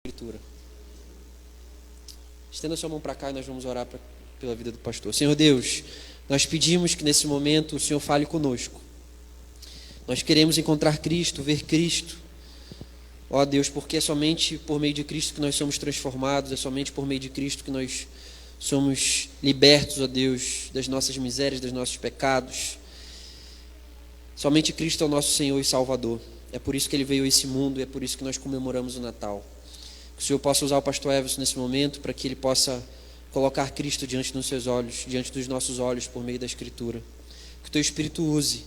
Escritura. Estenda sua mão para cá e nós vamos orar pela vida do pastor. Senhor Deus, nós pedimos que nesse momento o Senhor fale conosco. Nós queremos encontrar Cristo, ver Cristo. Ó Deus, porque é somente por meio de Cristo que nós somos transformados, é somente por meio de Cristo que nós somos libertos, ó Deus, das nossas misérias, dos nossos pecados. Somente Cristo é o nosso Senhor e Salvador. É por isso que Ele veio a esse mundo e é por isso que nós comemoramos o Natal. Que o Senhor possa usar o pastor Everson nesse momento para que ele possa colocar Cristo diante dos seus olhos, diante dos nossos olhos por meio da Escritura. Que o Teu Espírito use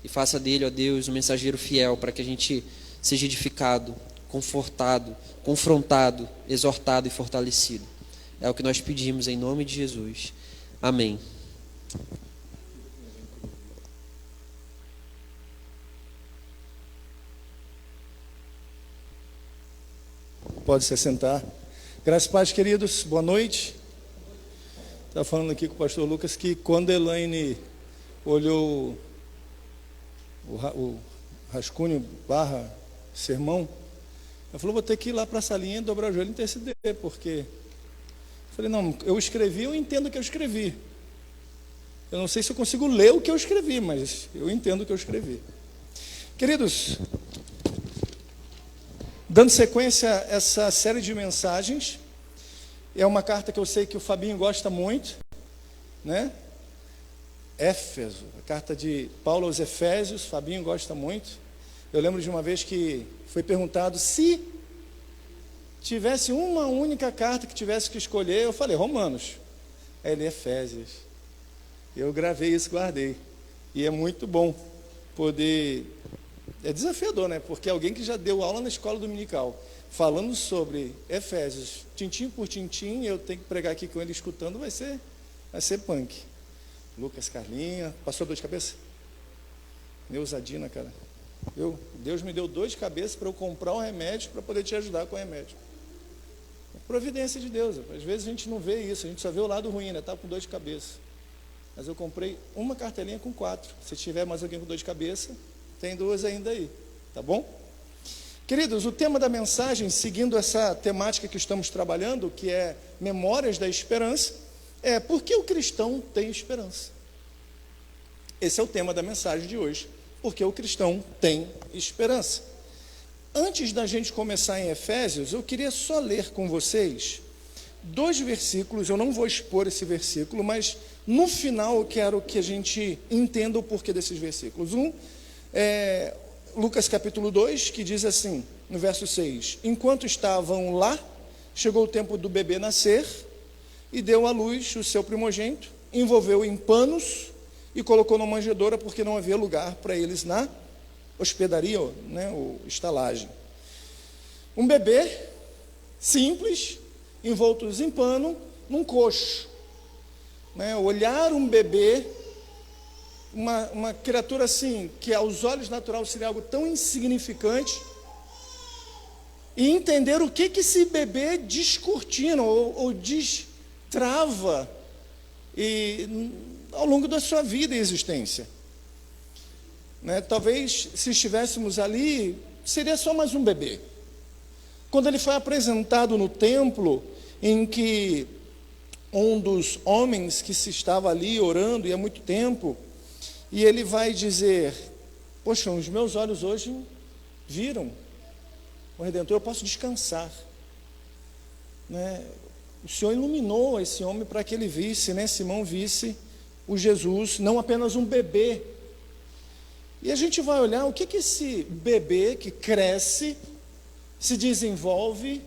e faça dele, ó Deus, um mensageiro fiel para que a gente seja edificado, confortado, confrontado, exortado e fortalecido. É o que nós pedimos em nome de Jesus. Amém. Pode se sentar. Graças e paz, queridos. Boa noite. Estava falando aqui com o pastor Lucas que quando a Elaine olhou o rascunho / sermão, ela falou, vou ter que ir lá para a salinha, dobrar o joelho e interceder, porque... Eu falei, não, eu escrevi, eu entendo o que eu escrevi. Eu não sei se eu consigo ler o que eu escrevi, mas eu entendo o que eu escrevi. Queridos, dando sequência a essa série de mensagens, é uma carta que eu sei que o Fabinho gosta muito, né? Éfeso, a carta de Paulo aos Efésios, Fabinho gosta muito. Eu lembro de uma vez que foi perguntado se tivesse uma única carta que tivesse que escolher, eu falei, Romanos. Aí ele, Efésios. Eu gravei isso, guardei. E é muito bom poder... É desafiador, né? Porque alguém que já deu aula na escola dominical, falando sobre Efésios, tintim por tintim, eu tenho que pregar aqui com ele escutando, vai ser punk. Lucas, Carlinha, passou dor de cabeça? Neusadina, cara. Deus me deu dor de cabeça para eu comprar um remédio para poder te ajudar com o remédio. Providência de Deus. Às vezes a gente não vê isso, a gente só vê o lado ruim, né? Tá com dor de cabeça. Mas eu comprei uma cartelinha com 4. Se tiver mais alguém com dor de cabeça, tem 2 ainda aí, tá bom? Queridos, o tema da mensagem, seguindo essa temática que estamos trabalhando, que é Memórias da Esperança, é por que o cristão tem esperança? Esse é o tema da mensagem de hoje. Por que o cristão tem esperança? Antes da gente começar em Efésios, eu queria só ler com vocês 2 versículos. Eu não vou expor esse versículo, mas no final eu quero que a gente entenda o porquê desses versículos. Um é Lucas capítulo 2, que diz assim, no verso 6, enquanto estavam lá, chegou o tempo do bebê nascer, e deu à luz o seu primogênito, envolveu em panos e colocou na manjedoura, porque não havia lugar para eles na hospedaria, né, ou estalagem. Um bebê simples, envoltos em pano, num coxo. Né, olhar um bebê, uma criatura assim, que aos olhos naturais seria algo tão insignificante, e entender o que esse bebê descortina ou destrava ao longo da sua vida e existência. Né? Talvez, se estivéssemos ali, seria só mais um bebê. Quando ele foi apresentado no templo, em que um dos homens que se estava ali orando, e há muito tempo, e ele vai dizer, poxa, os meus olhos hoje viram o Redentor, eu posso descansar. Né? O Senhor iluminou esse homem para que ele visse, né? Simão visse o Jesus, não apenas um bebê. E a gente vai olhar o que esse bebê que cresce, se desenvolve,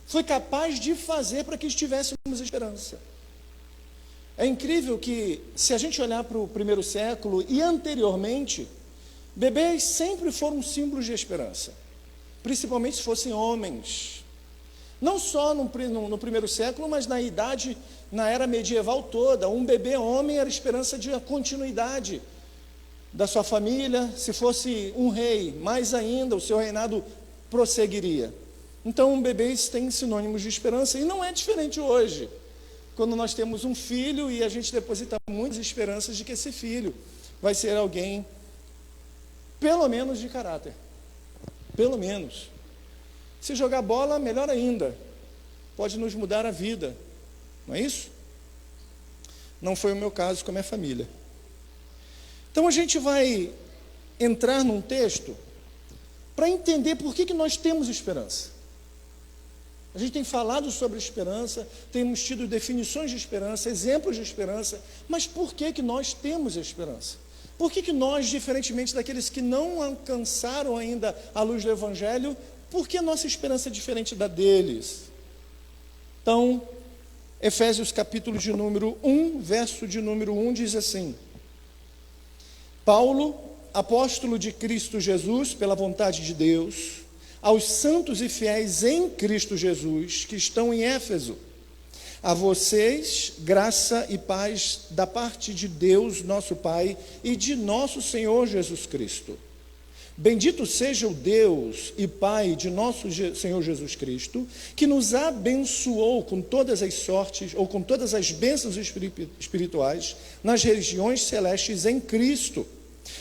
foi capaz de fazer para que estivéssemos esperança. É incrível que, se a gente olhar para o primeiro século e anteriormente, bebês sempre foram símbolos de esperança, principalmente se fossem homens. Não só no primeiro século, mas na era medieval toda, um bebê homem era esperança de continuidade da sua família. Se fosse um rei, mais ainda, o seu reinado prosseguiria. Então, bebês têm sinônimos de esperança, e não é diferente hoje, quando nós temos um filho e a gente deposita muitas esperanças de que esse filho vai ser alguém, pelo menos de caráter, pelo menos. Se jogar bola, melhor ainda. Pode nos mudar a vida. Não é isso? Não foi o meu caso com a minha família. Então a gente vai entrar num texto para entender por que nós temos esperança. A gente tem falado sobre esperança, temos tido definições de esperança, exemplos de esperança, mas por que nós temos esperança? Por que nós, diferentemente daqueles que não alcançaram ainda a luz do Evangelho, por que a nossa esperança é diferente da deles? Então, Efésios capítulo de número 1, verso de número 1 diz assim: Paulo, apóstolo de Cristo Jesus, pela vontade de Deus, aos santos e fiéis em Cristo Jesus, que estão em Éfeso, a vocês, graça e paz da parte de Deus, nosso Pai, e de nosso Senhor Jesus Cristo. Bendito seja o Deus e Pai de nosso Senhor Jesus Cristo, que nos abençoou com todas as sortes, ou com todas as bênçãos espirituais, nas regiões celestes em Cristo,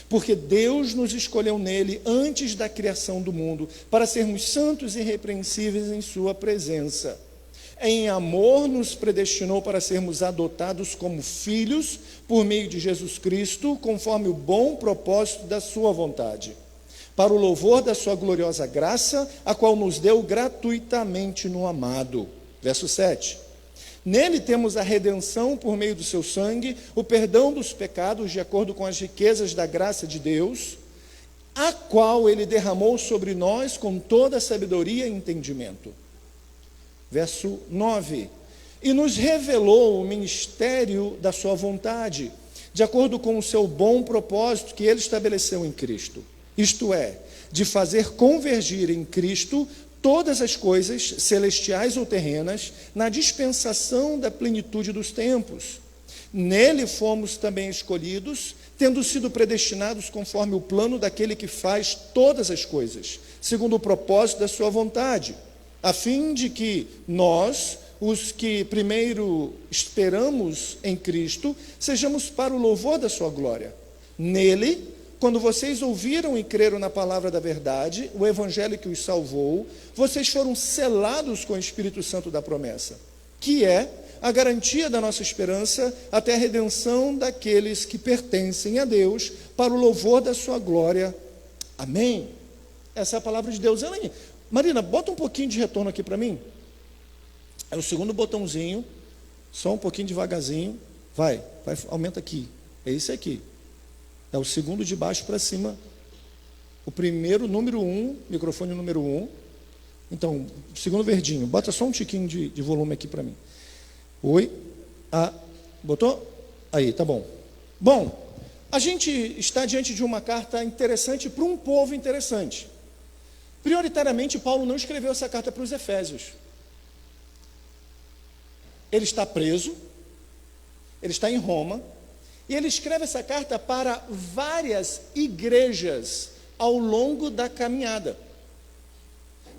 porque Deus nos escolheu nele antes da criação do mundo, para sermos santos e irrepreensíveis em sua presença. Em amor nos predestinou para sermos adotados como filhos, por meio de Jesus Cristo, conforme o bom propósito da sua vontade, para o louvor da sua gloriosa graça, a qual nos deu gratuitamente no amado. Verso 7. Nele temos a redenção por meio do seu sangue, o perdão dos pecados, de acordo com as riquezas da graça de Deus, a qual ele derramou sobre nós com toda a sabedoria e entendimento. Verso 9. E nos revelou o ministério da sua vontade, de acordo com o seu bom propósito que ele estabeleceu em Cristo. Isto é, de fazer convergir em Cristo todas as coisas, celestiais ou terrenas, na dispensação da plenitude dos tempos. Nele fomos também escolhidos, tendo sido predestinados conforme o plano daquele que faz todas as coisas, segundo o propósito da sua vontade, a fim de que nós, os que primeiro esperamos em Cristo, sejamos para o louvor da sua glória. Nele, quando vocês ouviram e creram na palavra da verdade, o evangelho que os salvou, vocês foram selados com o Espírito Santo da promessa, que é a garantia da nossa esperança até a redenção daqueles que pertencem a Deus, para o louvor da sua glória. Amém? Essa é a palavra de Deus. Marina, bota um pouquinho de retorno aqui para mim. É o segundo botãozinho, só um pouquinho devagarzinho. Vai, aumenta aqui. É esse aqui. É o segundo de baixo para cima. O primeiro, número 1, microfone número 1. Então, segundo verdinho, bota só um tiquinho de volume aqui para mim. Oi. Botou? Aí, tá bom. Bom, a gente está diante de uma carta interessante para um povo interessante. Prioritariamente, Paulo não escreveu essa carta para os Efésios. Ele está preso, ele está em Roma, e ele escreve essa carta para várias igrejas ao longo da caminhada.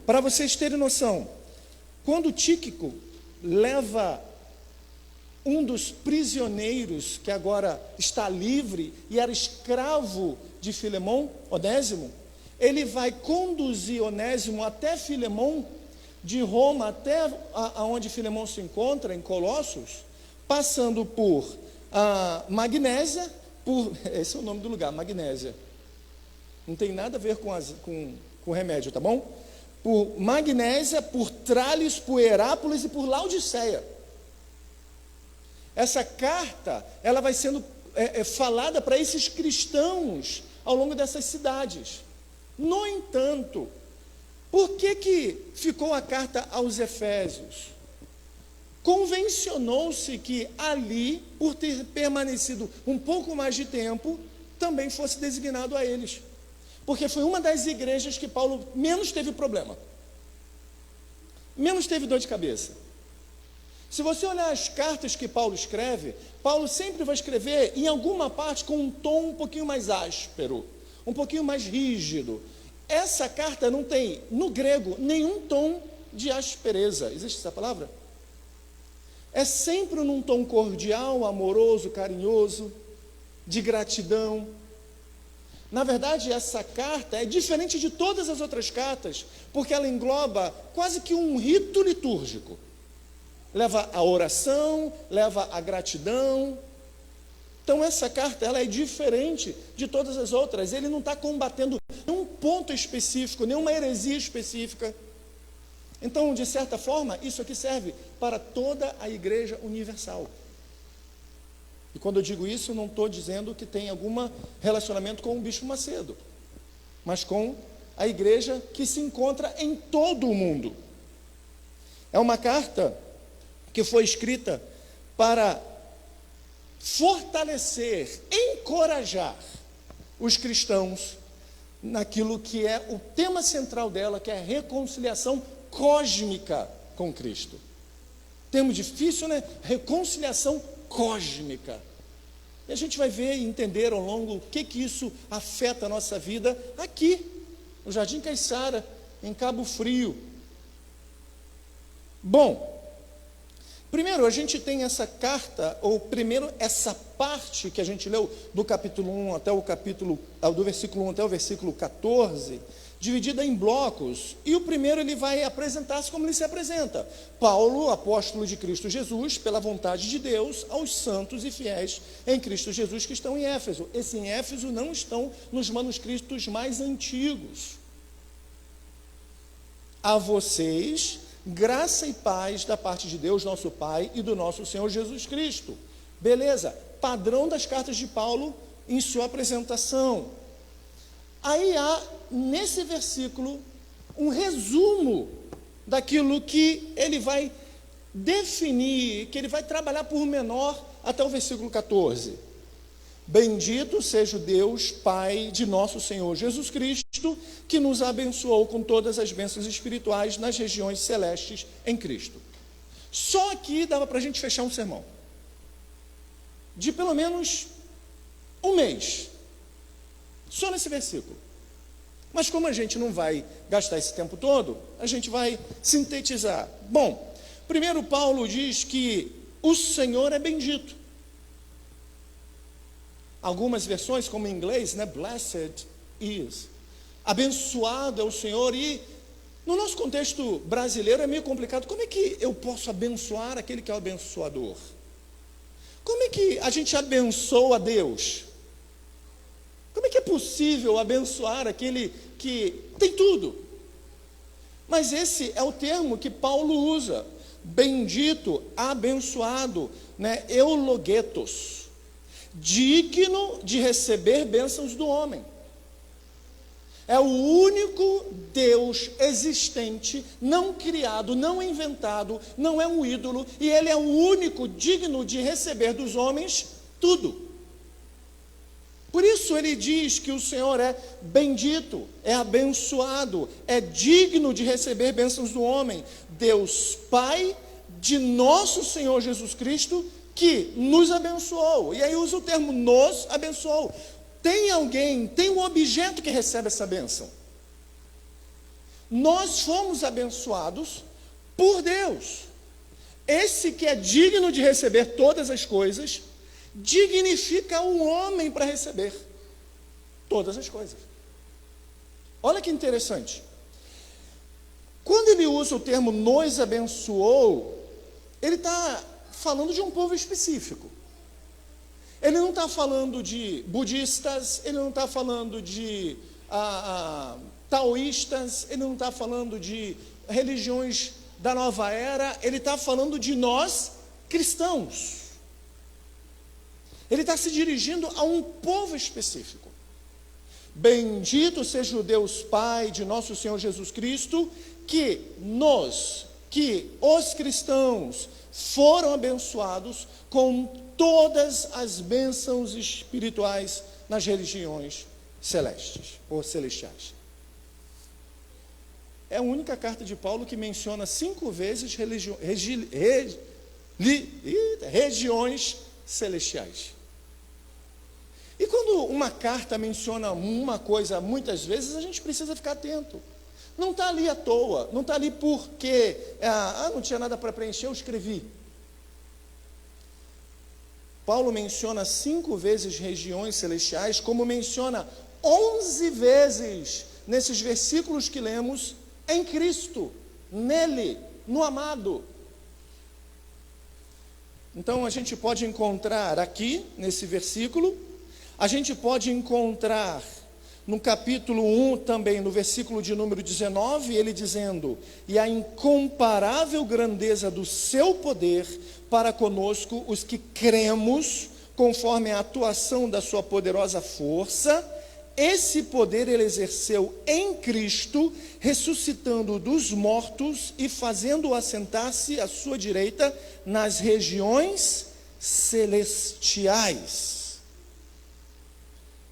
Para vocês terem noção, quando Tíquico leva um dos prisioneiros, que agora está livre e era escravo de Filemão, Onésimo, ele vai conduzir Onésimo até Filemão, de Roma até onde Filemão se encontra, em Colossos, passando por Magnésia, esse é o nome do lugar, Magnésia. Não tem nada a ver com remédio, tá bom? Por Magnésia, por Trales, por Herápolis e por Laodiceia. Essa carta, ela vai sendo falada para esses cristãos ao longo dessas cidades. No entanto, por que ficou a carta aos Efésios? Convencionou-se que ali, por ter permanecido um pouco mais de tempo, também fosse designado a eles. Porque foi uma das igrejas que Paulo menos teve problema. Menos teve dor de cabeça. Se você olhar as cartas que Paulo escreve, Paulo sempre vai escrever em alguma parte com um tom um pouquinho mais áspero, um pouquinho mais rígido. Essa carta não tem, no grego, nenhum tom de aspereza. Existe essa palavra? É sempre num tom cordial, amoroso, carinhoso, de gratidão. Na verdade, essa carta é diferente de todas as outras cartas, porque ela engloba quase que um rito litúrgico. Leva a oração, leva a gratidão. Então, essa carta ela é diferente de todas as outras. Ele não está combatendo nenhum ponto específico, nenhuma heresia específica. Então, de certa forma, isso aqui serve para toda a igreja universal. E quando eu digo isso, não estou dizendo que tem algum relacionamento com o Bispo Macedo, mas com a igreja que se encontra em todo o mundo. É uma carta que foi escrita para fortalecer, encorajar os cristãos naquilo que é o tema central dela, que é a reconciliação cósmica com Cristo. Termo difícil, né? Reconciliação cósmica. E a gente vai ver e entender ao longo o que isso afeta a nossa vida aqui, no Jardim Caiçara, em Cabo Frio. Bom, primeiro a gente tem essa carta, ou primeiro essa parte que a gente leu do capítulo 1 até o capítulo, do versículo 1 até o versículo 14, dividida em blocos, e o primeiro ele vai apresentar-se como ele se apresenta. Paulo, apóstolo de Cristo Jesus, pela vontade de Deus, aos santos e fiéis em Cristo Jesus que estão em Éfeso. Esse em Éfeso não estão nos manuscritos mais antigos. A vocês, graça e paz da parte de Deus, nosso Pai, e do nosso Senhor Jesus Cristo. Beleza, padrão das cartas de Paulo em sua apresentação. Aí há, nesse versículo, um resumo daquilo que ele vai definir, que ele vai trabalhar por menor até o versículo 14. Bendito seja o Deus, Pai de nosso Senhor Jesus Cristo, que nos abençoou com todas as bênçãos espirituais nas regiões celestes em Cristo. Só aqui dava para a gente fechar um sermão, de pelo menos um mês, só nesse versículo. Mas como a gente não vai gastar esse tempo todo, a gente vai sintetizar. Bom, primeiro Paulo diz que o Senhor é bendito. Algumas versões, como em inglês, né, blessed is. Abençoado é o Senhor. E no nosso contexto brasileiro é meio complicado. Como é que eu posso abençoar aquele que é o abençoador? Como é que a gente abençoa Deus? Como é que é possível abençoar aquele que tem tudo? Mas esse é o termo que Paulo usa. Bendito, abençoado, né? Eulogetos, digno de receber bênçãos do homem. É o único Deus existente, não criado, não inventado, não é um ídolo, e ele é o único digno de receber dos homens tudo. Por isso ele diz que o Senhor é bendito, é abençoado, é digno de receber bênçãos do homem. Deus Pai de nosso Senhor Jesus Cristo, que nos abençoou. E aí usa o termo nos abençoou. Tem alguém, tem um objeto que recebe essa bênção. Nós fomos abençoados por Deus. Esse que é digno de receber todas as coisas, dignifica o homem para receber todas as coisas. Olha que interessante. Quando ele usa o termo nos abençoou, ele está falando de um povo específico. Ele não está falando de budistas, ele não está falando de taoístas, ele não está falando de religiões da nova era, ele está falando de nós cristãos. Ele está se dirigindo a um povo específico. Bendito seja o Deus Pai de nosso Senhor Jesus Cristo, que os cristãos foram abençoados com todas as bênçãos espirituais nas religiões celestes ou celestiais. É a única carta de Paulo que menciona 5 vezes regiões celestiais. E quando uma carta menciona uma coisa muitas vezes, a gente precisa ficar atento. Não está ali à toa, não está ali porque não tinha nada para preencher, eu escrevi. Paulo menciona 5 vezes regiões celestiais, como menciona 11 vezes nesses versículos que lemos, em Cristo, nele, no amado. Então a gente pode encontrar aqui, nesse versículo, a gente pode encontrar no capítulo 1 também, no versículo de número 19, ele dizendo: e a incomparável grandeza do seu poder para conosco, os que cremos, conforme a atuação da sua poderosa força. Esse poder ele exerceu em Cristo, ressuscitando dos mortos e fazendo-o assentar-se à sua direita nas regiões celestiais.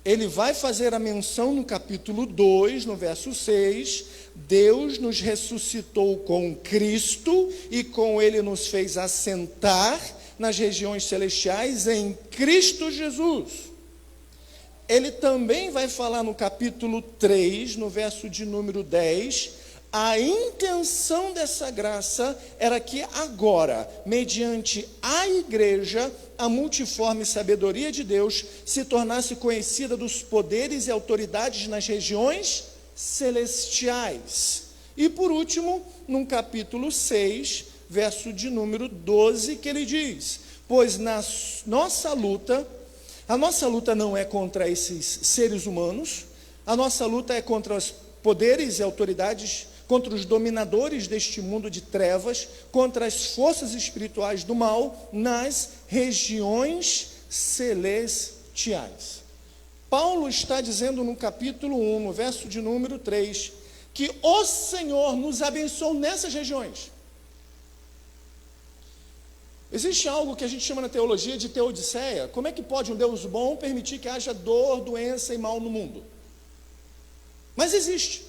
Ele vai fazer a menção no capítulo 2, no verso 6, Deus nos ressuscitou com Cristo e com ele nos fez assentar nas regiões celestiais em Cristo Jesus. Ele também vai falar no capítulo 3, no verso de número 10, a intenção dessa graça era que agora, mediante a igreja, a multiforme sabedoria de Deus se tornasse conhecida dos poderes e autoridades nas regiões celestiais. E por último, no capítulo 6, verso de número 12, que ele diz: pois na nossa luta, a nossa luta não é contra esses seres humanos, a nossa luta é contra os poderes e autoridades, contra os dominadores deste mundo de trevas, contra as forças espirituais do mal nas regiões celestiais. Paulo está dizendo no capítulo 1, no verso de número 3, que o Senhor nos abençoou nessas regiões. Existe algo que a gente chama na teologia de teodiceia. Como é que pode um Deus bom permitir que haja dor, doença e mal no mundo? Mas existe.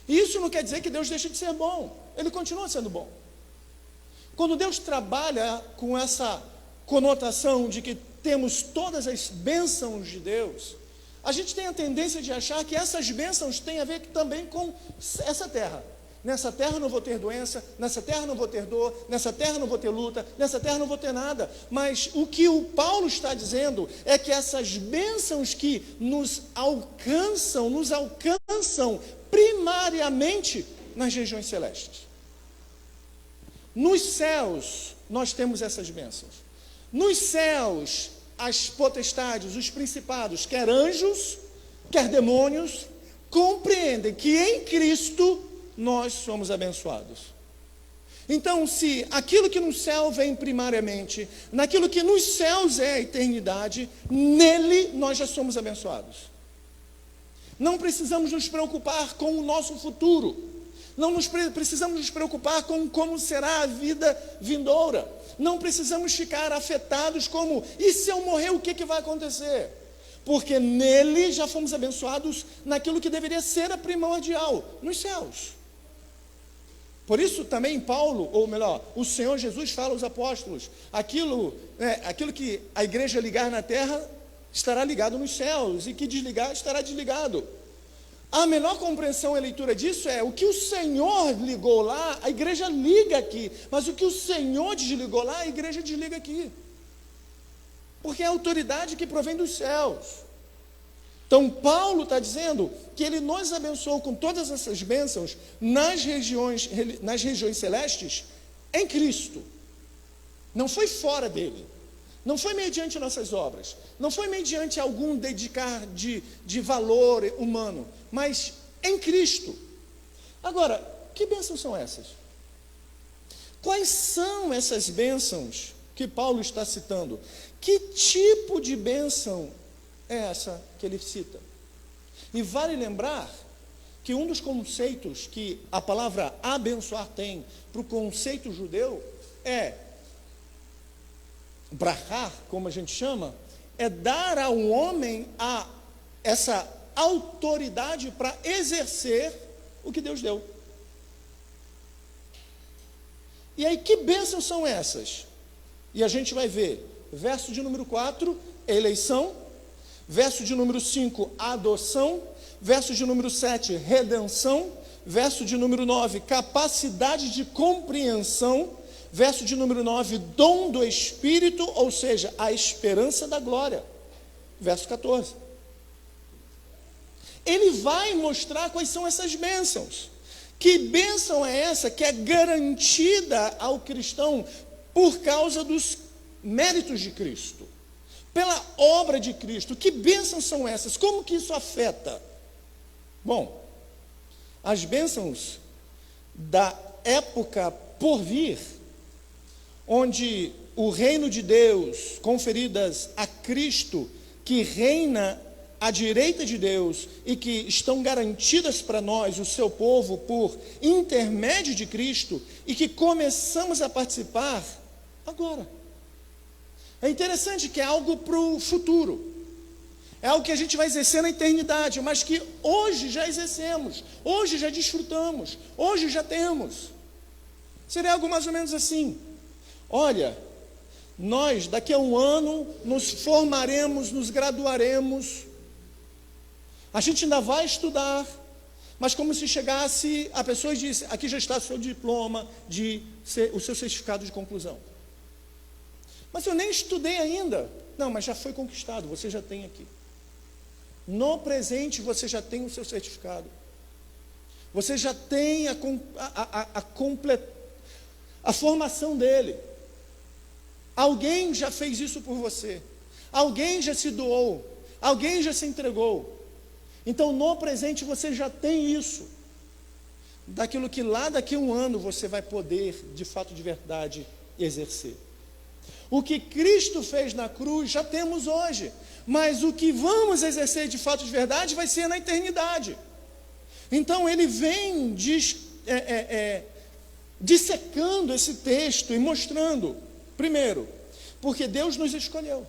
E isso não quer dizer que Deus deixa de ser bom. Ele continua sendo bom. Quando Deus trabalha com essa conotação de que temos todas as bênçãos de Deus, a gente tem a tendência de achar que essas bênçãos têm a ver também com essa terra. Nessa terra não vou ter doença, nessa terra não vou ter dor, nessa terra não vou ter luta, nessa terra não vou ter nada. Mas o que o Paulo está dizendo é que essas bênçãos que nos alcançam primariamente nas regiões celestes. Nos céus nós temos essas bênçãos. Nos céus, as potestades, os principados, quer anjos, quer demônios, compreendem que em Cristo nós somos abençoados. Então, se aquilo que no céu vem primariamente, naquilo que nos céus é a eternidade, nele nós já somos abençoados. Não precisamos nos preocupar com o nosso futuro. Não precisamos nos preocupar com como será a vida vindoura. Não precisamos ficar afetados como, e se eu morrer, o que vai acontecer? Porque nele já fomos abençoados naquilo que deveria ser a primordial, nos céus. Por isso também Paulo, ou melhor, o Senhor Jesus fala aos apóstolos, aquilo que a igreja ligar na terra estará ligado nos céus, e que desligar estará desligado. A melhor compreensão e leitura disso é o que o Senhor ligou lá, a igreja liga aqui, mas o que o Senhor desligou lá, a igreja desliga aqui. Porque é a autoridade que provém dos céus. Então Paulo está dizendo que ele nos abençoou com todas essas bênçãos nas regiões celestes em Cristo. Não foi fora dele. Não foi mediante nossas obras, não foi mediante algum dedicar de valor humano, mas em Cristo. Agora, que bênçãos são essas? Quais são essas bênçãos que Paulo está citando? Que tipo de bênção é essa que ele cita? E vale lembrar que um dos conceitos que a palavra abençoar tem para o conceito judeu é brachar, como a gente chama, é dar ao homem essa autoridade para exercer o que Deus deu. E aí, que bênçãos são essas? E a gente vai ver, verso de número 4, eleição, verso de número 5, adoção, verso de número 7, redenção, verso de número 9, capacidade de compreensão, verso de número 9, dom do Espírito, ou seja, a esperança da glória. Verso 14. ele vai mostrar quais são essas bênçãos. Que bênção é essa que é garantida ao cristão por causa dos méritos de Cristo, pela obra de Cristo? Que bênçãos são essas? Como que isso afeta? Bom, as bênçãos da época por vir, onde o reino de Deus, conferidas a Cristo, que reina à direita de Deus e que estão garantidas para nós, o seu povo, por intermédio de Cristo, e que começamos a participar agora. É interessante que é algo para o futuro, é algo que a gente vai exercer na eternidade, mas que hoje já exercemos, hoje já desfrutamos, hoje já temos. Seria algo mais ou menos assim: olha, nós daqui a um ano nos formaremos, nos graduaremos, a gente ainda vai estudar, mas como se chegasse a pessoa e disse: aqui já está o seu diploma, o seu certificado de conclusão. Mas eu nem estudei ainda. Não, mas já foi conquistado, você já tem aqui. No presente você já tem o seu certificado. Você já tem a formação dele. Alguém já fez isso por você. Alguém já se doou. Alguém já se entregou. Então, no presente você já tem isso. Daquilo que lá daqui a um ano você vai poder, de fato, de verdade, exercer. O que Cristo fez na cruz já temos hoje, mas o que vamos exercer de fato de verdade vai ser na eternidade. Então ele vem dissecando esse texto e mostrando, primeiro, porque Deus nos escolheu.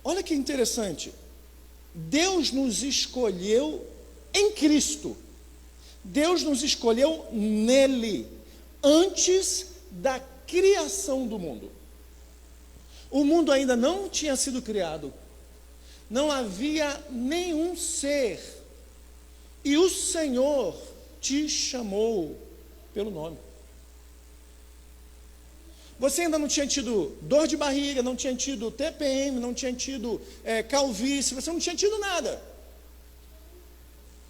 Olha que interessante, Deus nos escolheu em Cristo, Deus nos escolheu nele, antes da criação do mundo. O mundo ainda não tinha sido criado, não havia nenhum ser, e o Senhor te chamou pelo nome. Você ainda não tinha tido dor de barriga, não tinha tido TPM, não tinha tido calvície, você não tinha tido nada.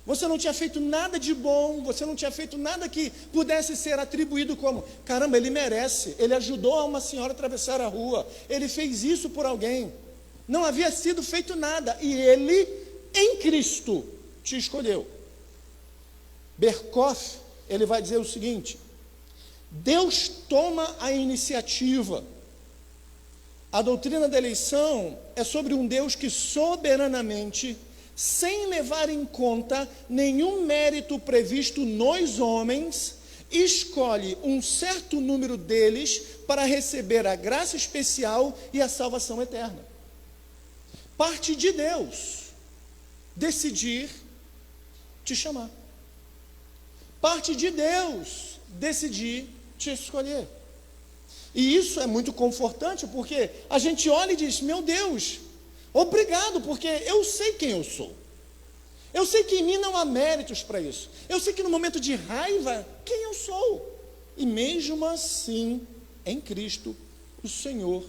Você não tinha feito nada de bom, você não tinha feito nada que pudesse ser atribuído como: caramba, ele merece, ele ajudou uma senhora a atravessar a rua, ele fez isso por alguém. Não havia sido feito nada, e ele, em Cristo, te escolheu. Berkhof, ele vai dizer o seguinte: Deus toma a iniciativa. A doutrina da eleição é sobre um Deus que soberanamente, sem levar em conta nenhum mérito previsto nos homens, escolhe um certo número deles para receber a graça especial e a salvação eterna. Parte de Deus decidir te chamar. Parte de Deus decidir te escolher. E isso é muito confortante, porque a gente olha e diz: meu Deus, obrigado, porque eu sei quem eu sou. Eu sei que em mim não há méritos para isso. Eu sei que no momento de raiva, quem eu sou. E mesmo assim, em Cristo, o Senhor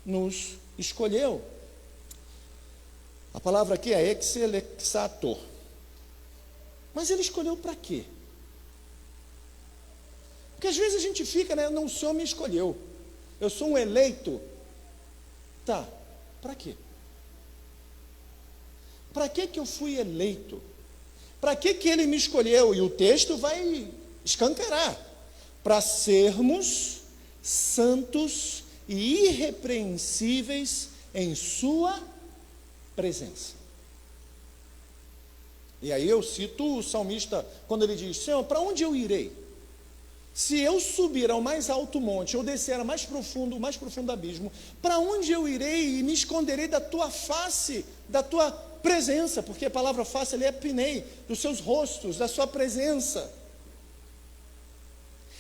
nos escolheu. A palavra aqui é exelexator. Mas ele escolheu para quê? Porque às vezes a gente fica, né? Não, o Senhor me escolheu. Eu sou um eleito. Tá, para quê? Para que eu fui eleito? Para que ele me escolheu? E o texto vai escancarar. Para sermos santos e irrepreensíveis em sua presença. E aí eu cito o salmista quando ele diz: Senhor, para onde eu irei? Se eu subir ao mais alto monte, ou descer ao mais profundo abismo, para onde eu irei e me esconderei da tua face, da tua presença? Porque a palavra face ali é pinei, dos seus rostos, da sua presença.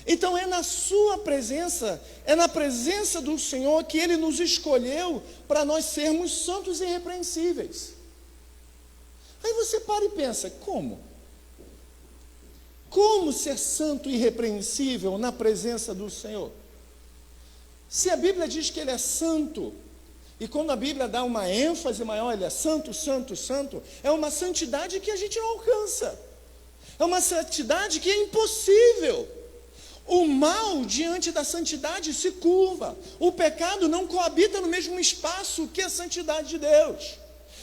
Então é na sua presença, é na presença do Senhor que Ele nos escolheu para nós sermos santos e irrepreensíveis. Aí você para e pensa: como? Como ser santo e irrepreensível na presença do Senhor? Se a Bíblia diz que Ele é santo, E quando a Bíblia dá uma ênfase maior, ele é santo, santo, santo, é uma santidade que a gente não alcança. É uma santidade que é impossível. O mal diante da santidade se curva. O pecado não coabita no mesmo espaço que a santidade de Deus.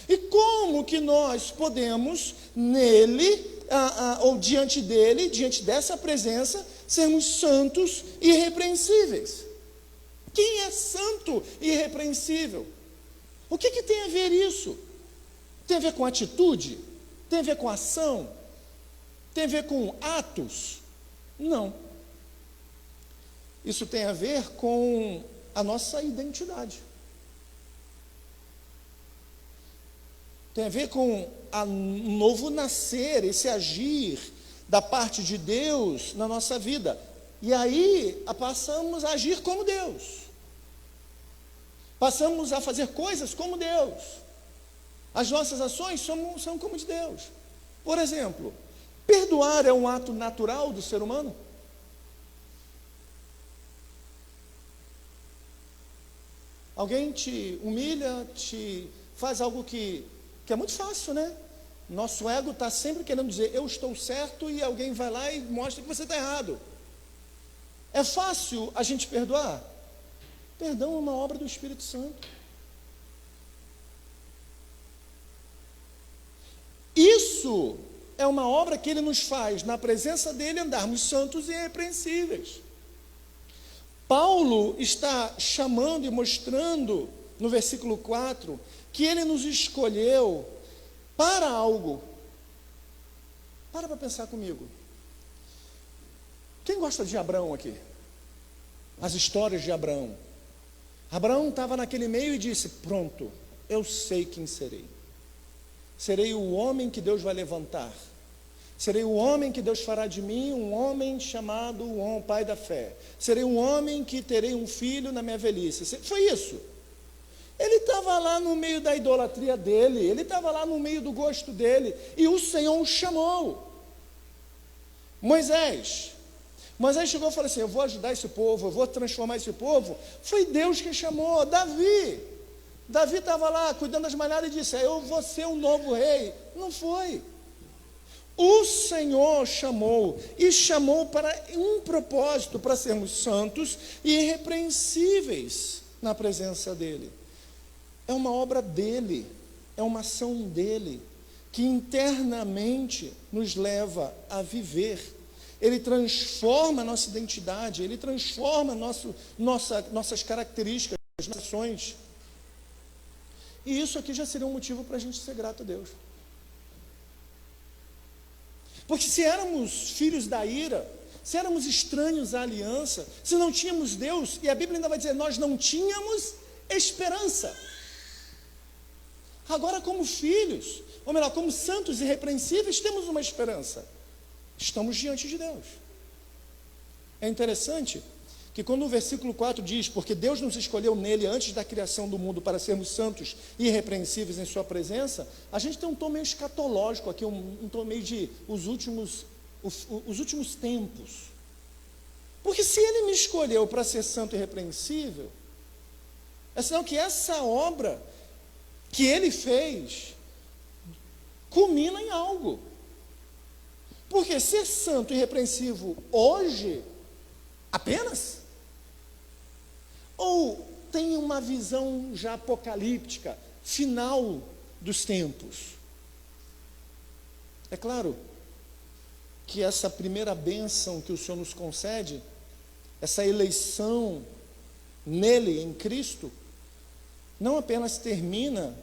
E como que nós podemos nele, ou diante dele, diante dessa presença, sermos santos e irrepreensíveis? Quem é santo e irrepreensível? O que tem a ver isso? Tem a ver com atitude? Tem a ver com ação? Tem a ver com atos? Não. Isso tem a ver com a nossa identidade. Tem a ver com um novo nascer, esse agir da parte de Deus na nossa vida. E aí passamos a agir como Deus. Passamos a fazer coisas como Deus. As nossas ações são como de Deus. Por exemplo, perdoar é um ato natural do ser humano? Alguém te humilha, te faz algo que é muito fácil, né? Nosso ego está sempre querendo dizer, eu estou certo, e alguém vai lá e mostra que você está errado. É fácil a gente perdoar? Perdão é uma obra do Espírito Santo. Isso é uma obra que Ele nos faz, na presença dEle, andarmos santos e irrepreensíveis. Paulo está chamando e mostrando, no versículo 4, que Ele nos escolheu para algo. Para pensar comigo. Quem gosta de Abraão aqui? As histórias de Abraão. Abraão estava naquele meio e disse, pronto, eu sei quem serei. Serei o homem que Deus vai levantar. Serei o homem que Deus fará de mim, um homem chamado o pai da fé. Serei um homem que terei um filho na minha velhice. Foi isso. Ele estava lá no meio da idolatria dele, ele estava lá no meio do gosto dele, e o Senhor o chamou. Moisés chegou e falou assim, eu vou ajudar esse povo, eu vou transformar esse povo. Foi Deus que chamou. Davi estava lá cuidando das malhadas e disse, eu vou ser o novo rei. Não foi. O Senhor chamou, e chamou para um propósito, para sermos santos e irrepreensíveis na presença dEle. É uma obra dEle, é uma ação dEle, que internamente nos leva a viver. Ele transforma a nossa identidade, Ele transforma nossas características, nossas ações. E isso aqui já seria um motivo para a gente ser grato a Deus. Porque se éramos filhos da ira, se éramos estranhos à aliança, se não tínhamos Deus, e a Bíblia ainda vai dizer, nós não tínhamos esperança. Agora, como filhos, ou melhor, como santos irrepreensíveis, temos uma esperança. Estamos diante de Deus. É interessante que quando o versículo 4 diz, porque Deus nos escolheu nele antes da criação do mundo para sermos santos e irrepreensíveis em sua presença, a gente tem um tom meio escatológico aqui, um tom meio de os últimos tempos. Porque se Ele me escolheu para ser santo e irrepreensível, é sinal que essa obra que Ele fez culmina em algo. Porque ser santo e irrepreensível hoje, apenas? Ou tem uma visão já apocalíptica, final dos tempos? É claro que essa primeira bênção que o Senhor nos concede, essa eleição nele, em Cristo, não apenas termina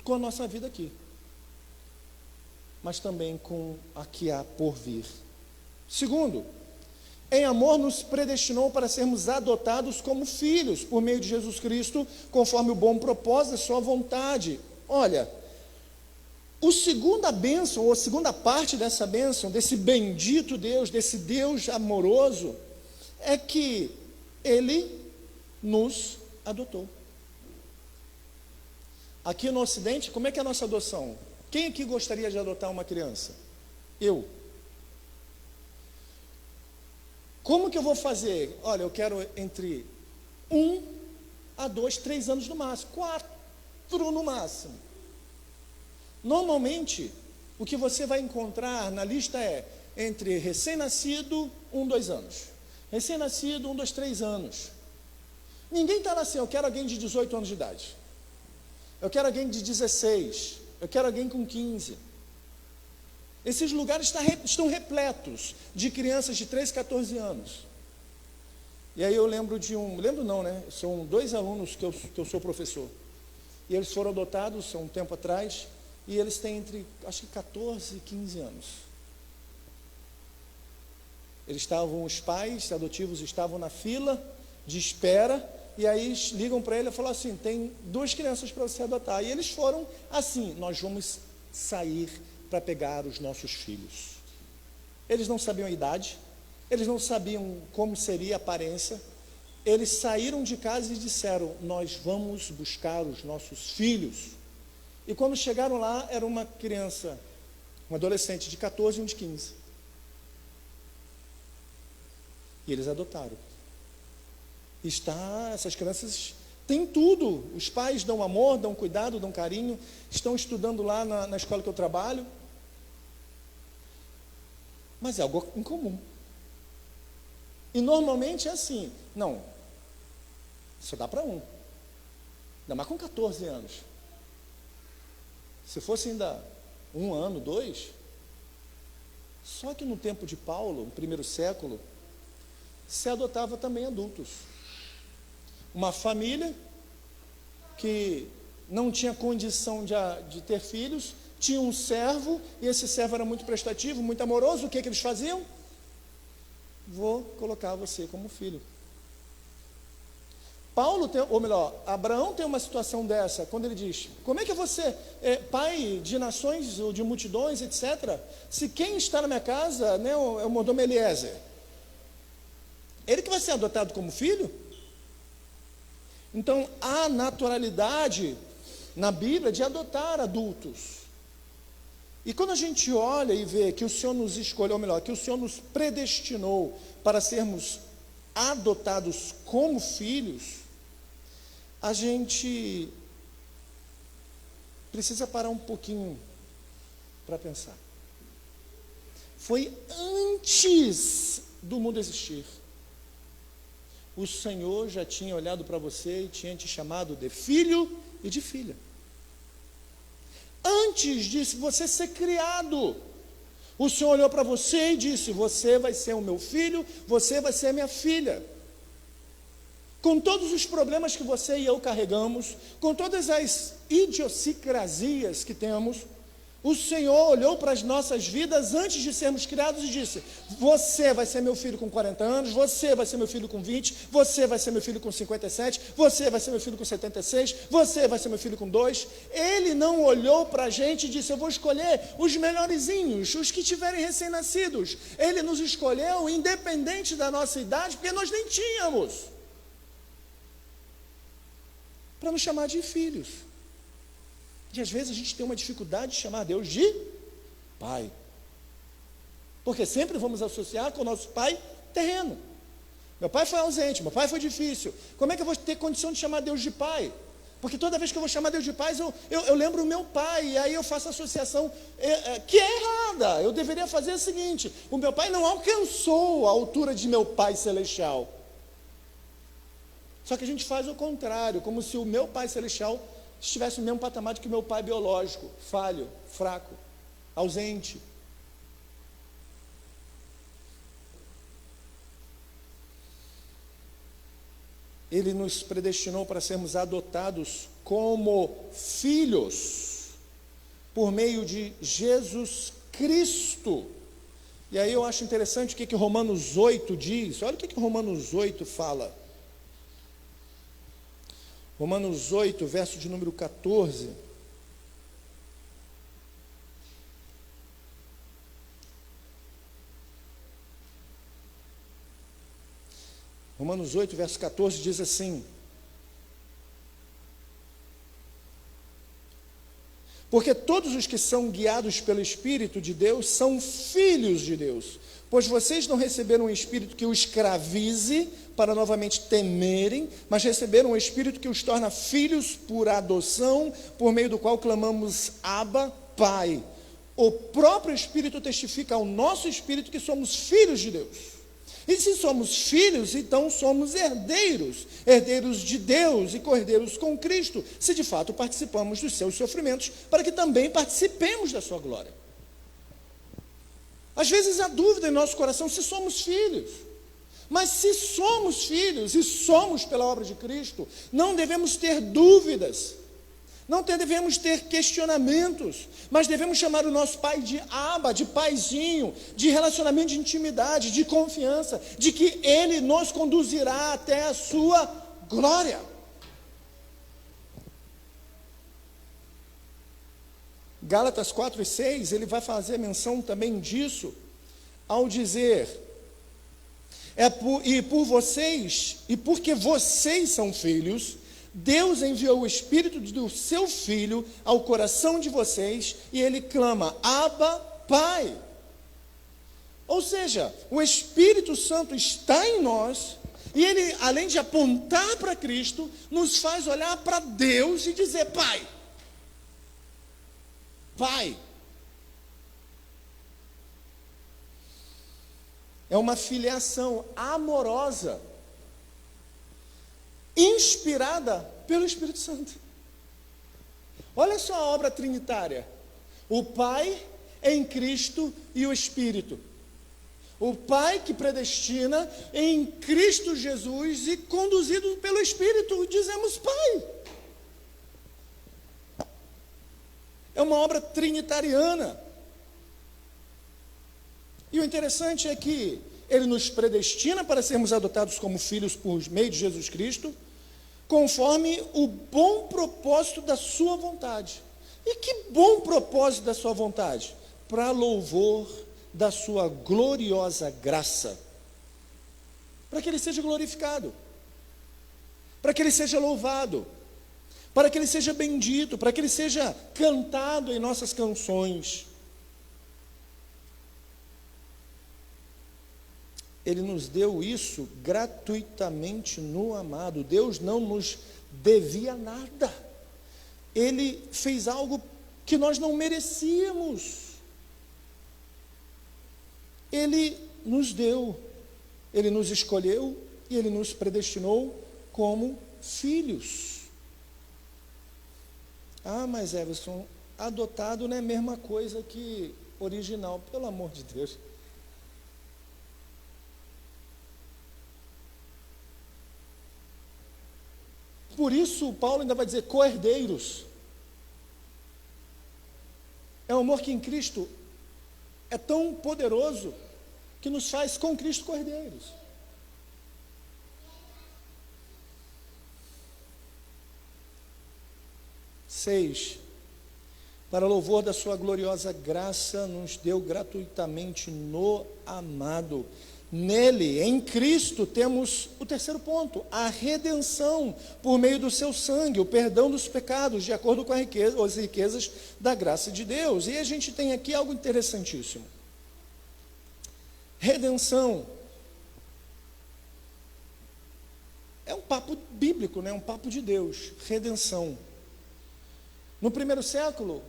com a nossa vida aqui, mas também com a que há por vir. Segundo, em amor nos predestinou para sermos adotados como filhos por meio de Jesus Cristo, conforme o bom propósito da sua vontade. Olha, a segunda bênção, ou a segunda parte dessa bênção, desse bendito Deus, desse Deus amoroso, é que Ele nos adotou. Aqui no Ocidente, como é que é a nossa adoção? Quem aqui gostaria de adotar uma criança? Eu. Como que eu vou fazer? Olha, eu quero entre 1 a 2, 3 anos no máximo, 4 no máximo. Normalmente, o que você vai encontrar na lista é entre recém-nascido, 1, 2 anos. Recém-nascido, 1, 2, 3 anos. Ninguém está lá assim, eu quero alguém de 18 anos de idade. Eu quero alguém de 16. Eu quero alguém com 15. Esses lugares estão repletos de crianças de 13, 14 anos. E aí eu lembro de lembro não, né? São 2 alunos que eu sou professor. E eles foram adotados há um tempo atrás, e eles têm entre, acho que 14 e 15 anos. Os pais adotivos estavam na fila de espera, e aí ligam para ele e falam assim, tem 2 crianças para você adotar. E eles foram assim, nós vamos sair para pegar os nossos filhos. Eles não sabiam a idade, eles não sabiam como seria a aparência, eles saíram de casa e disseram, nós vamos buscar os nossos filhos. E quando chegaram lá, era uma criança, um adolescente de 14 e um de 15. E eles adotaram. Essas crianças têm tudo, os pais dão amor, dão cuidado, dão carinho, estão estudando lá na escola que eu trabalho, mas é algo incomum. E normalmente é assim, não, só dá para um, ainda mais com 14 anos. Se fosse ainda 1 ano, 2, só que no tempo de Paulo, no primeiro século, se adotava também adultos. Uma família que não tinha condição de ter filhos, tinha um servo, e esse servo era muito prestativo, muito amoroso. O que eles faziam? Vou colocar você como filho. Abraão tem uma situação dessa, quando ele diz, como é que você é pai de nações ou de multidões, etc., se quem está na minha casa, né, é o mordomo Eliezer, ele que vai ser adotado como filho? Então, há naturalidade na Bíblia de adotar adultos. E quando a gente olha e vê que o Senhor nos escolheu, ou melhor, que o Senhor nos predestinou para sermos adotados como filhos, a gente precisa parar um pouquinho para pensar. Foi antes do mundo existir. O Senhor já tinha olhado para você e tinha te chamado de filho e de filha. Antes de você ser criado, o Senhor olhou para você e disse, você vai ser o meu filho, você vai ser a minha filha. Com todos os problemas que você e eu carregamos, com todas as idiosincrasias que temos, o Senhor olhou para as nossas vidas antes de sermos criados e disse, você vai ser meu filho com 40 anos, você vai ser meu filho com 20, você vai ser meu filho com 57, você vai ser meu filho com 76, você vai ser meu filho com 2. Ele não olhou para a gente e disse, eu vou escolher os melhorzinhos, os que tiverem recém-nascidos. Ele nos escolheu independente da nossa idade, porque nós nem tínhamos, para nos chamar de filhos. E às vezes a gente tem uma dificuldade de chamar Deus de Pai, porque sempre vamos associar com o nosso pai terreno. Meu pai foi ausente, meu pai foi difícil, como é que eu vou ter condição de chamar Deus de Pai? Porque toda vez que eu vou chamar Deus de Pai, eu lembro o meu pai, e aí eu faço a associação que é errada. Eu deveria fazer o seguinte, o meu pai não alcançou a altura de meu pai celestial, só que a gente faz o contrário, como se o meu pai celestial estivesse no mesmo patamar que o meu pai biológico, falho, fraco, ausente. Ele nos predestinou para sermos adotados como filhos, por meio de Jesus Cristo. E aí eu acho interessante o que Romanos 8 diz. Olha o que Romanos 8 fala. Romanos 8, verso de número 14. Romanos 8, verso 14 diz assim: Porque todos os que são guiados pelo Espírito de Deus são filhos de Deus. Pois vocês não receberam um espírito que os escravize para novamente temerem, mas receberam um espírito que os torna filhos por adoção, por meio do qual clamamos Abba, Pai. O próprio Espírito testifica ao nosso espírito que somos filhos de Deus. E se somos filhos, então somos herdeiros, herdeiros de Deus e co-herdeiros com Cristo, se de fato participamos dos seus sofrimentos, para que também participemos da sua glória. Às vezes há dúvida em nosso coração se somos filhos, mas se somos filhos e somos pela obra de Cristo, não devemos ter dúvidas, não devemos ter questionamentos, mas devemos chamar o nosso Pai de Abba, de paizinho, de relacionamento de intimidade, de confiança, de que Ele nos conduzirá até a sua glória. Gálatas 4:6, ele vai fazer menção também disso, ao dizer, e porque vocês são filhos, Deus enviou o Espírito do seu Filho ao coração de vocês, e ele clama, Abba, Pai. Ou seja, o Espírito Santo está em nós, e ele, além de apontar para Cristo, nos faz olhar para Deus e dizer, Pai. Pai. É uma filiação amorosa, inspirada pelo Espírito Santo. Olha só a obra trinitária. O Pai em Cristo e o Espírito. O Pai que predestina em Cristo Jesus e conduzido pelo Espírito, dizemos Pai. É uma obra trinitariana. E o interessante é que ele nos predestina para sermos adotados como filhos por meio de Jesus Cristo, conforme o bom propósito da sua vontade. E que bom propósito da sua vontade? Para louvor da sua gloriosa graça. Para que ele seja glorificado. Para que ele seja louvado. Para que ele seja bendito. Para que ele seja cantado em nossas canções. Ele nos deu isso gratuitamente no amado. Deus não nos devia nada. Ele fez algo que nós não merecíamos. Ele nos deu, ele nos escolheu e ele nos predestinou como filhos. Ah, mas Everson, adotado não é a mesma coisa que original, pelo amor de Deus. Por isso, Paulo ainda vai dizer co-herdeiros. É o amor que em Cristo é tão poderoso que nos faz com Cristo co-herdeiros. Seis, para louvor da sua gloriosa graça, nos deu gratuitamente no amado. Nele, em Cristo, temos o terceiro ponto, a redenção por meio do seu sangue, o perdão dos pecados, de acordo com as riquezas da graça de Deus. E a gente tem aqui algo interessantíssimo. Redenção é um papo bíblico, né? Um papo de Deus. Redenção. No primeiro século,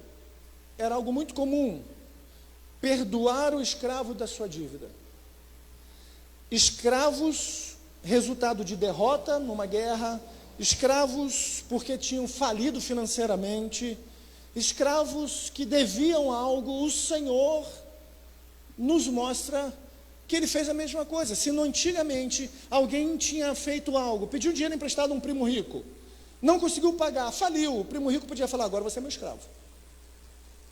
era algo muito comum perdoar o escravo da sua dívida. Escravos, resultado de derrota numa guerra, escravos porque tinham falido financeiramente, escravos que deviam algo, o Senhor nos mostra que ele fez a mesma coisa. Se no antigamente alguém tinha feito algo, pediu dinheiro emprestado a um primo rico, não conseguiu pagar, faliu, o primo rico podia falar, agora você é meu escravo,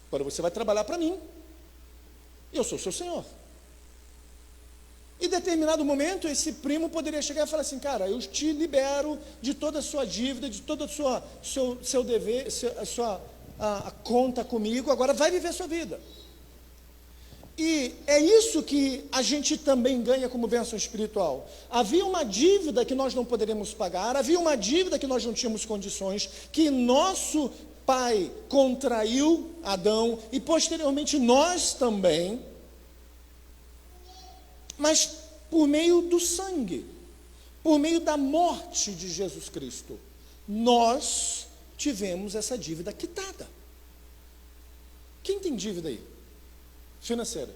agora você vai trabalhar para mim, e eu sou seu senhor. Em determinado momento, esse primo poderia chegar e falar assim, cara, eu te libero de toda a sua dívida, de todo o seu dever, a conta comigo, agora vai viver a sua vida. E é isso que a gente também ganha como bênção espiritual. Havia uma dívida que nós não poderíamos pagar, havia uma dívida que nós não tínhamos condições, que nosso pai contraiu Adão e posteriormente nós também, mas por meio do sangue, por meio da morte de Jesus Cristo, nós tivemos essa dívida quitada. Quem tem dívida aí? Financeira.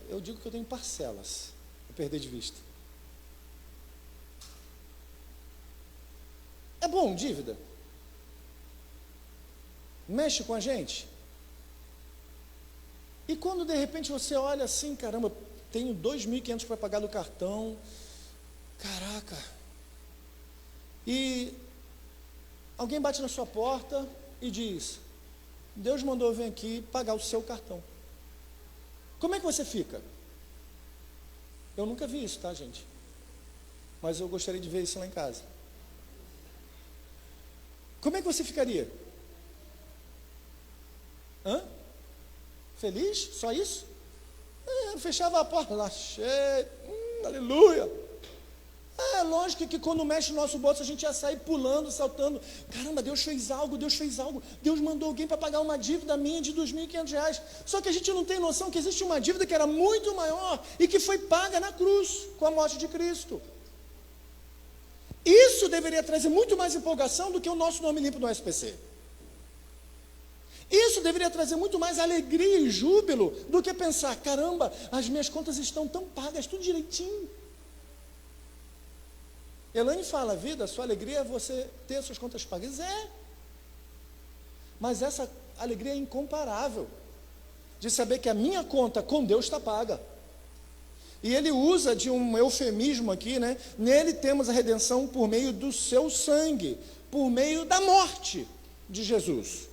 Eu digo que eu tenho parcelas, eu perder de vista. É bom dívida? Mexe com a gente? E quando de repente você olha assim, caramba, tenho 2.500 para pagar do cartão, caraca, e alguém bate na sua porta e diz, Deus mandou eu vir aqui pagar o seu cartão. Como é que você fica? Eu nunca vi isso, tá, gente? Mas eu gostaria de ver isso lá em casa. Como é que você ficaria? Feliz? Só isso? Fechava a porta lá, cheio, aleluia. Lógico que quando mexe no nosso bolso, a gente ia sair pulando, saltando. Caramba, Deus fez algo, Deus fez algo. Deus mandou alguém para pagar uma dívida minha de R$2.500. Só que a gente não tem noção que existe uma dívida que era muito maior e que foi paga na cruz, com a morte de Cristo. Isso deveria trazer muito mais empolgação do que o nosso nome limpo no SPC. Isso deveria trazer muito mais alegria e júbilo do que pensar, caramba, as minhas contas estão tão pagas, tudo direitinho. Elaine fala, vida, a sua alegria é você ter as suas contas pagas. Mas essa alegria é incomparável, de saber que a minha conta com Deus está paga. E ele usa de um eufemismo aqui, né? Nele temos a redenção por meio do seu sangue, por meio da morte de Jesus,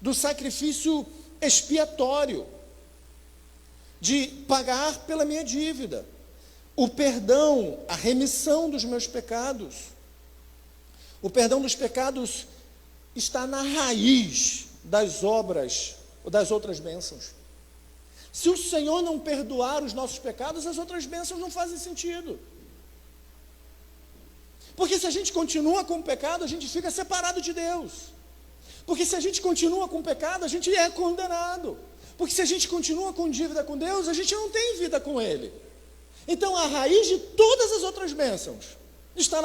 do sacrifício expiatório, de pagar pela minha dívida, o perdão, a remissão dos meus pecados. O perdão dos pecados está na raiz das obras, ou das outras bênçãos. Se o Senhor não perdoar os nossos pecados, as outras bênçãos não fazem sentido. Porque se a gente continua com o pecado, a gente fica separado de Deus. Porque se a gente continua com o pecado, a gente é condenado. Porque se a gente continua com dívida com Deus, a gente não tem vida com Ele. Então a raiz de todas as outras bênçãos está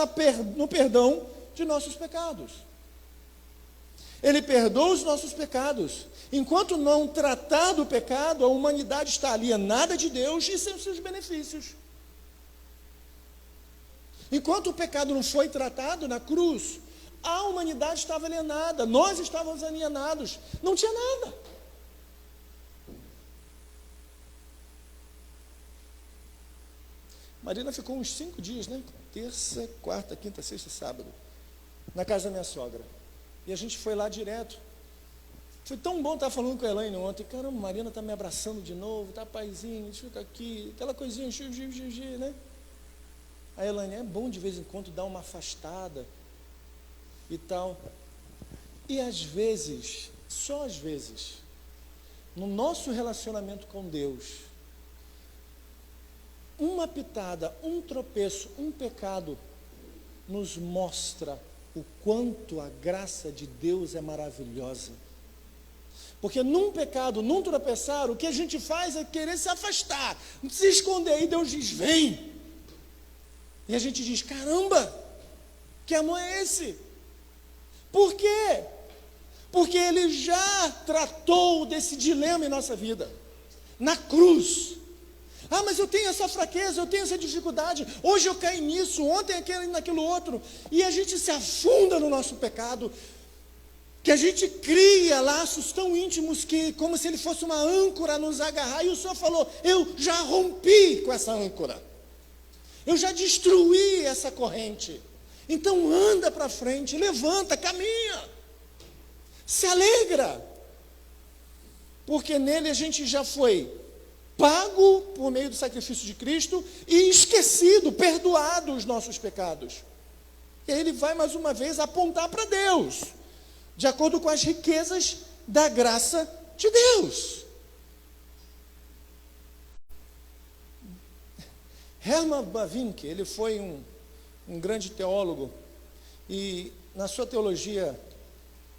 no perdão de nossos pecados. Ele perdoa os nossos pecados. Enquanto não tratar do pecado, a humanidade está alienada de Deus e sem os seus benefícios. Enquanto o pecado não foi tratado na cruz, a humanidade estava alienada, nós estávamos alienados, não tinha nada. Marina ficou uns 5 dias, né? Terça, quarta, quinta, sexta, sábado, na casa da minha sogra. E a gente foi lá direto. Foi tão bom estar falando com a Elaine ontem. Caramba, Marina está me abraçando de novo, tá paizinho, a gente fica aqui, aquela coisinha, né? A Elaine, é bom de vez em quando dar uma afastada e tal. E às vezes, só às vezes, no nosso relacionamento com Deus, uma pitada, um tropeço, um pecado, nos mostra o quanto a graça de Deus é maravilhosa. Porque num pecado, num tropeçar, o que a gente faz é querer se afastar, se esconder, e Deus diz, vem. E a gente diz, caramba, que amor é esse? Por quê? Porque Ele já tratou desse dilema em nossa vida, na cruz. Mas eu tenho essa fraqueza, eu tenho essa dificuldade, hoje eu caí nisso, ontem naquilo outro, e a gente se afunda no nosso pecado, que a gente cria laços tão íntimos que, como se ele fosse uma âncora a nos agarrar, e o Senhor falou, eu já rompi com essa âncora, eu já destruí essa corrente, então anda para frente, levanta, caminha, se alegra, porque nele a gente já foi pago por meio do sacrifício de Cristo e esquecido, perdoado os nossos pecados. E ele vai mais uma vez apontar para Deus, de acordo com as riquezas da graça de Deus. Hermann Bavinck, ele foi um um grande teólogo, e na sua teologia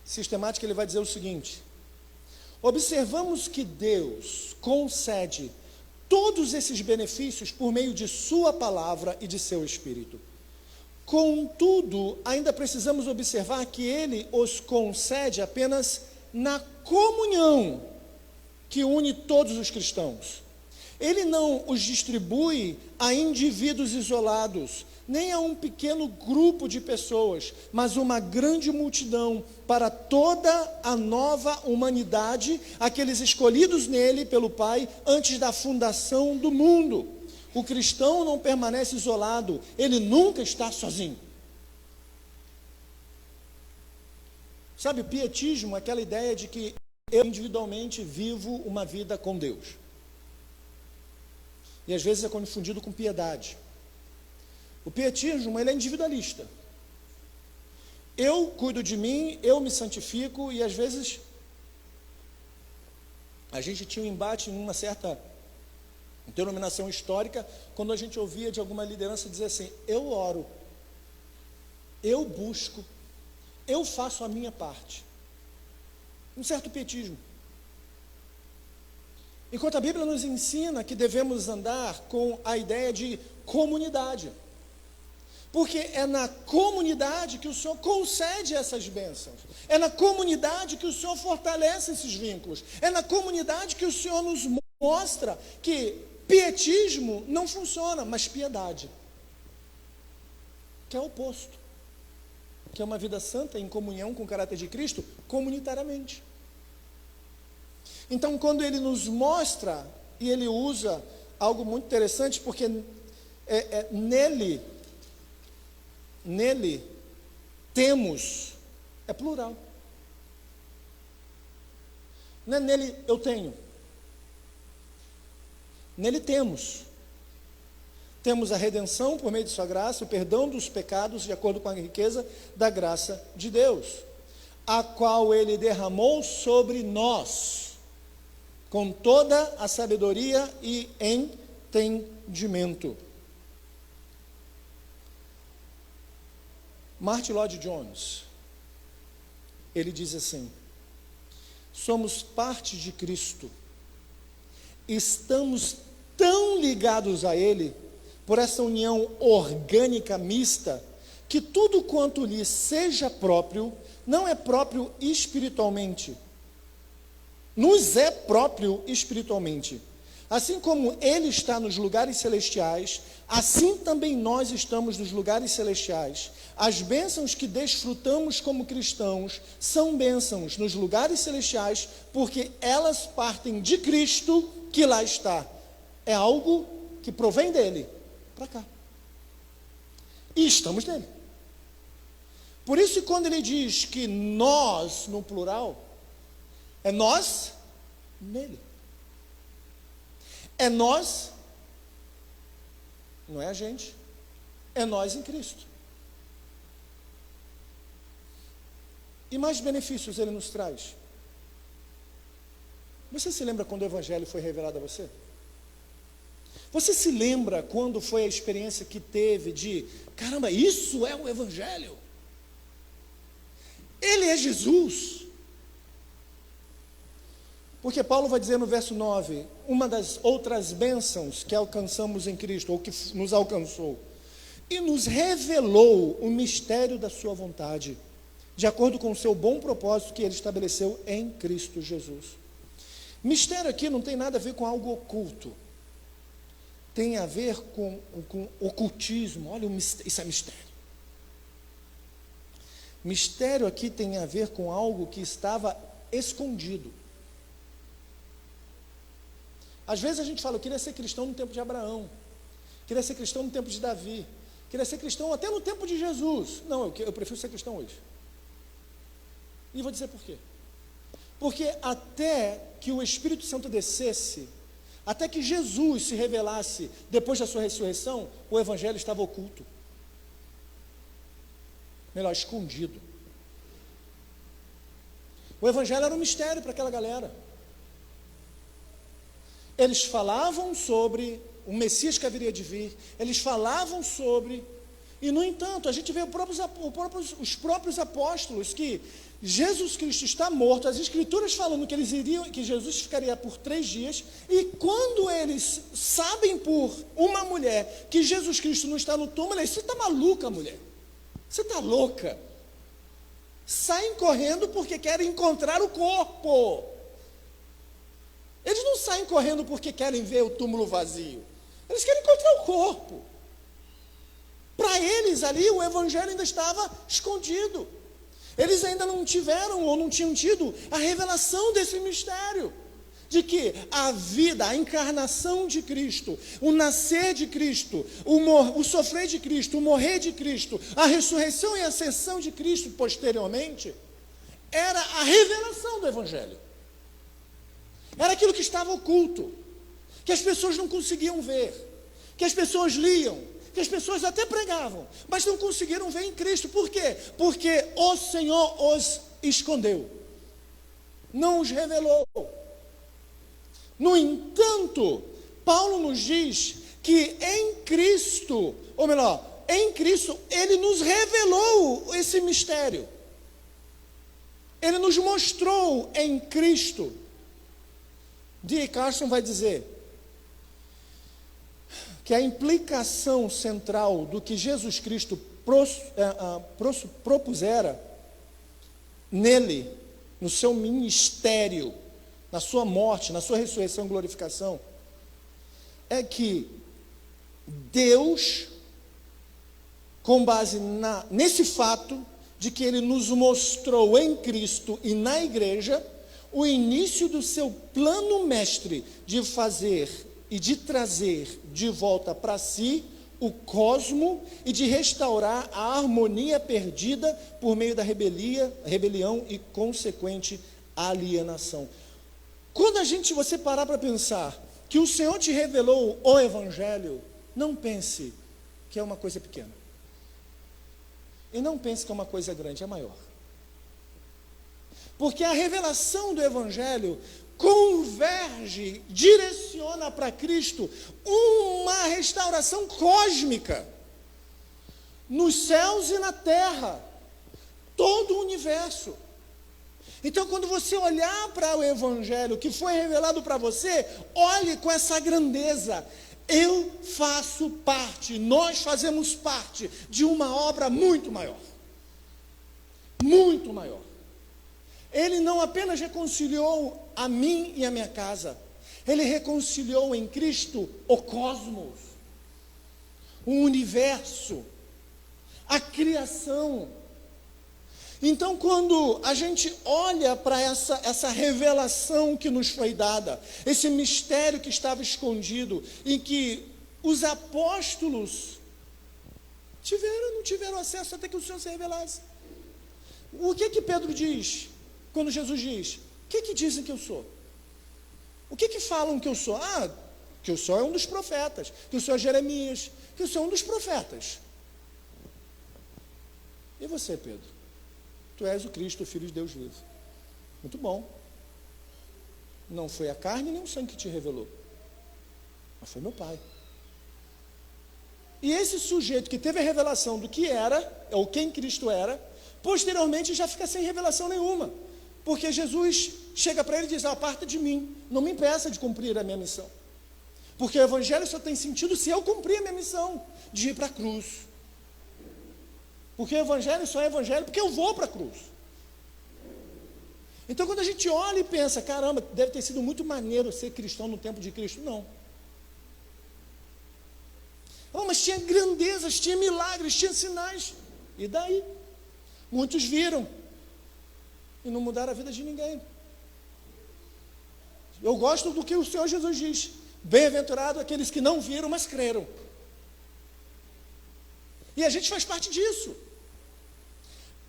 sistemática ele vai dizer o seguinte: observamos que Deus concede todos esses benefícios por meio de sua palavra e de seu Espírito. Contudo, ainda precisamos observar que ele os concede apenas na comunhão que une todos os cristãos. Ele não os distribui a indivíduos isolados, nem a um pequeno grupo de pessoas, mas uma grande multidão, para toda a nova humanidade, aqueles escolhidos nele pelo Pai antes da fundação do mundo. O cristão não permanece isolado, ele nunca está sozinho. Sabe, o pietismo é aquela ideia de que eu individualmente vivo uma vida com Deus. E às vezes é confundido com piedade. O pietismo, ele é individualista. Eu cuido de mim, eu me santifico, e às vezes a gente tinha um embate em uma certa denominação histórica, quando a gente ouvia de alguma liderança dizer assim: eu oro, eu busco, eu faço a minha parte. Um certo pietismo. Enquanto a Bíblia nos ensina que devemos andar com a ideia de comunidade. Porque é na comunidade que o Senhor concede essas bênçãos. É na comunidade que o Senhor fortalece esses vínculos. É na comunidade que o Senhor nos mostra que pietismo não funciona, mas piedade, que é o oposto, que é uma vida santa em comunhão com o caráter de Cristo, comunitariamente. Então, quando ele nos mostra, e ele usa algo muito interessante, porque nele temos, é plural. Não é nele eu tenho. Nele temos. Temos a redenção por meio de sua graça, o perdão dos pecados de acordo com a riqueza da graça de Deus, a qual ele derramou sobre nós, com toda a sabedoria e entendimento. Martin Lloyd-Jones, ele diz assim: somos parte de Cristo, estamos tão ligados a Ele, por essa união orgânica mista, que tudo quanto lhe seja próprio, não é próprio espiritualmente, nos é próprio espiritualmente. Assim como Ele está nos lugares celestiais, assim também nós estamos nos lugares celestiais. As bênçãos que desfrutamos como cristãos são bênçãos nos lugares celestiais, porque elas partem de Cristo que lá está. É algo que provém dele para cá. E estamos nele. Por isso, quando ele diz que nós, no plural, é nós nele. É nós, não é a gente, é nós em Cristo. E mais benefícios ele nos traz. Você se lembra quando o Evangelho foi revelado a você? Você se lembra quando foi a experiência que teve de, caramba, isso é o Evangelho? Ele é Jesus. Porque Paulo vai dizer no verso 9, uma das outras bênçãos que alcançamos em Cristo, ou que nos alcançou, e nos revelou o mistério da sua vontade, de acordo com o seu bom propósito que ele estabeleceu em Cristo Jesus. Mistério aqui não tem nada a ver com algo oculto, tem a ver com ocultismo. Olha, isso é mistério. Mistério aqui tem a ver com algo que estava escondido. Às vezes a gente fala: eu queria ser cristão no tempo de Abraão, queria ser cristão no tempo de Davi, queria ser cristão até no tempo de Jesus. Não, eu prefiro ser cristão hoje. E vou dizer por quê. Porque até que o Espírito Santo descesse, até que Jesus se revelasse depois da sua ressurreição, o Evangelho estava oculto. Melhor, escondido. O Evangelho era um mistério para aquela galera. Eles falavam sobre o Messias que haveria de vir, eles falavam sobre E, no entanto, a gente vê os próprios apóstolos que Jesus Cristo está morto, as Escrituras falando que Jesus ficaria por 3 dias, e quando eles sabem por uma mulher que Jesus Cristo não está no túmulo, eles dizem: você está maluca, mulher? Você está louca? Saem correndo porque querem encontrar o corpo. Eles não saem correndo porque querem ver o túmulo vazio. Eles querem encontrar o corpo. Para eles ali o evangelho ainda estava escondido. Eles ainda não tiveram ou não tinham tido a revelação desse mistério. De que a vida, a encarnação de Cristo, o nascer de Cristo, o sofrer de Cristo, o morrer de Cristo, a ressurreição e a ascensão de Cristo posteriormente, era a revelação do evangelho. Era aquilo que estava oculto, que as pessoas não conseguiam ver, que as pessoas liam, que as pessoas até pregavam, mas não conseguiram ver em Cristo. Por quê? Porque o Senhor os escondeu, não os revelou. No entanto, Paulo nos diz que em Cristo, ou melhor, em Cristo, Ele nos revelou esse mistério. Ele nos mostrou em Cristo. D. Carson vai dizer que a implicação central do que Jesus Cristo propusera nele, no seu ministério, na sua morte, na sua ressurreição e glorificação, é que Deus, com base nesse fato de que Ele nos mostrou em Cristo e na igreja, o início do seu plano mestre de fazer e de trazer de volta para si o cosmo e de restaurar a harmonia perdida por meio da rebelião e consequente alienação. Quando você parar para pensar que o Senhor te revelou o Evangelho, não pense que é uma coisa pequena. E não pense que é uma coisa grande, é maior. Porque a revelação do Evangelho converge, direciona para Cristo uma restauração cósmica, nos céus e na terra, todo o universo. Então, quando você olhar para o Evangelho que foi revelado para você, olhe com essa grandeza. Eu faço parte, nós fazemos parte de uma obra muito maior. Muito maior. Ele não apenas reconciliou a mim e a minha casa, Ele reconciliou em Cristo o cosmos, o universo, a criação. Então, quando a gente olha para essa revelação que nos foi dada, esse mistério que estava escondido, em que os apóstolos não tiveram acesso até que o Senhor se revelasse. O que Pedro diz, quando Jesus diz: o que dizem que eu sou? O que falam que eu sou? Que o Senhor é um dos profetas, que o Senhor é Jeremias, que o Senhor é um dos profetas. E você, Pedro? Tu és o Cristo, o Filho de Deus vivo. Muito bom. Não foi a carne nem o sangue que te revelou, mas foi meu Pai. E esse sujeito que teve a revelação do que era, ou quem Cristo era, posteriormente já fica sem revelação nenhuma. Porque Jesus chega para ele e diz: aparta de mim, não me impeça de cumprir a minha missão. Porque o Evangelho só tem sentido se eu cumprir a minha missão, de ir para a cruz. Porque o Evangelho só é Evangelho porque eu vou para a cruz. Então, quando a gente olha e pensa: caramba, deve ter sido muito maneiro ser cristão no tempo de Cristo. Não. Mas tinha grandezas, tinha milagres, tinha sinais. E daí? Muitos viram e não mudaram a vida de ninguém. Eu gosto do que o Senhor Jesus diz: bem-aventurado aqueles que não viram, mas creram. E a gente faz parte disso.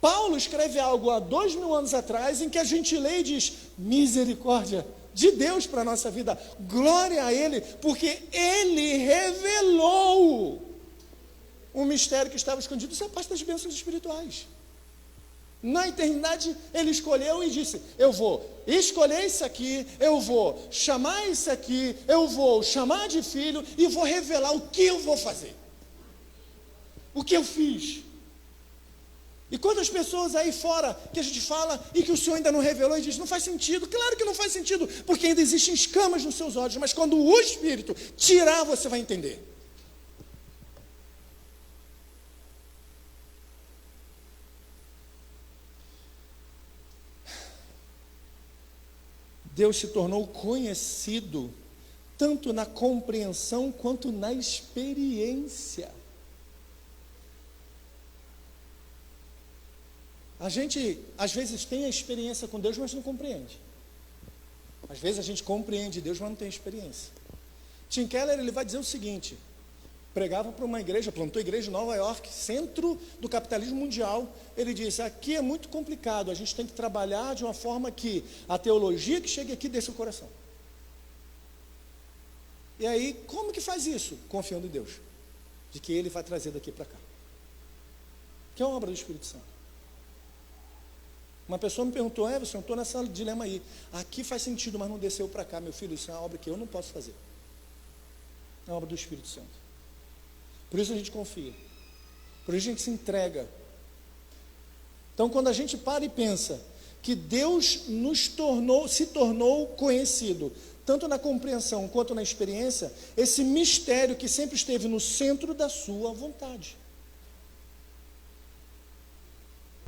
Paulo escreve algo há 2000 anos atrás, em que a gente lê e diz: misericórdia de Deus para a nossa vida, glória a Ele, porque Ele revelou um mistério que estava escondido. Isso é parte das bênçãos espirituais. Na eternidade, Ele escolheu e disse: eu vou escolher isso aqui, eu vou chamar isso aqui, eu vou chamar de filho e vou revelar o que eu vou fazer. O que eu fiz? E quantas pessoas aí fora que a gente fala e que o Senhor ainda não revelou e diz, não faz sentido. Claro que não faz sentido, porque ainda existem escamas nos seus olhos, mas quando o Espírito tirar, você vai entender. Deus se tornou conhecido tanto na compreensão quanto na experiência. A gente, às vezes, tem a experiência com Deus, mas não compreende. Às vezes a gente compreende Deus, mas não tem experiência. Tim Keller, ele vai dizer o seguinte, pregava para uma igreja, plantou igreja em Nova York, centro do capitalismo mundial. Ele disse, aqui é muito complicado, a gente tem que trabalhar de uma forma que a teologia que chega aqui desça o coração. E aí, como que faz isso? Confiando em Deus, de que Ele vai trazer daqui para cá. Que é uma obra do Espírito Santo. Uma pessoa me perguntou, Everson, eu estou nessa dilema aí. Aqui faz sentido, mas não desceu para cá, meu filho. Isso é uma obra que eu não posso fazer. É uma obra do Espírito Santo. Por isso a gente confia. Por isso a gente se entrega. Então, quando a gente para e pensa que Deus se tornou conhecido, tanto na compreensão quanto na experiência, esse mistério que sempre esteve no centro da sua vontade.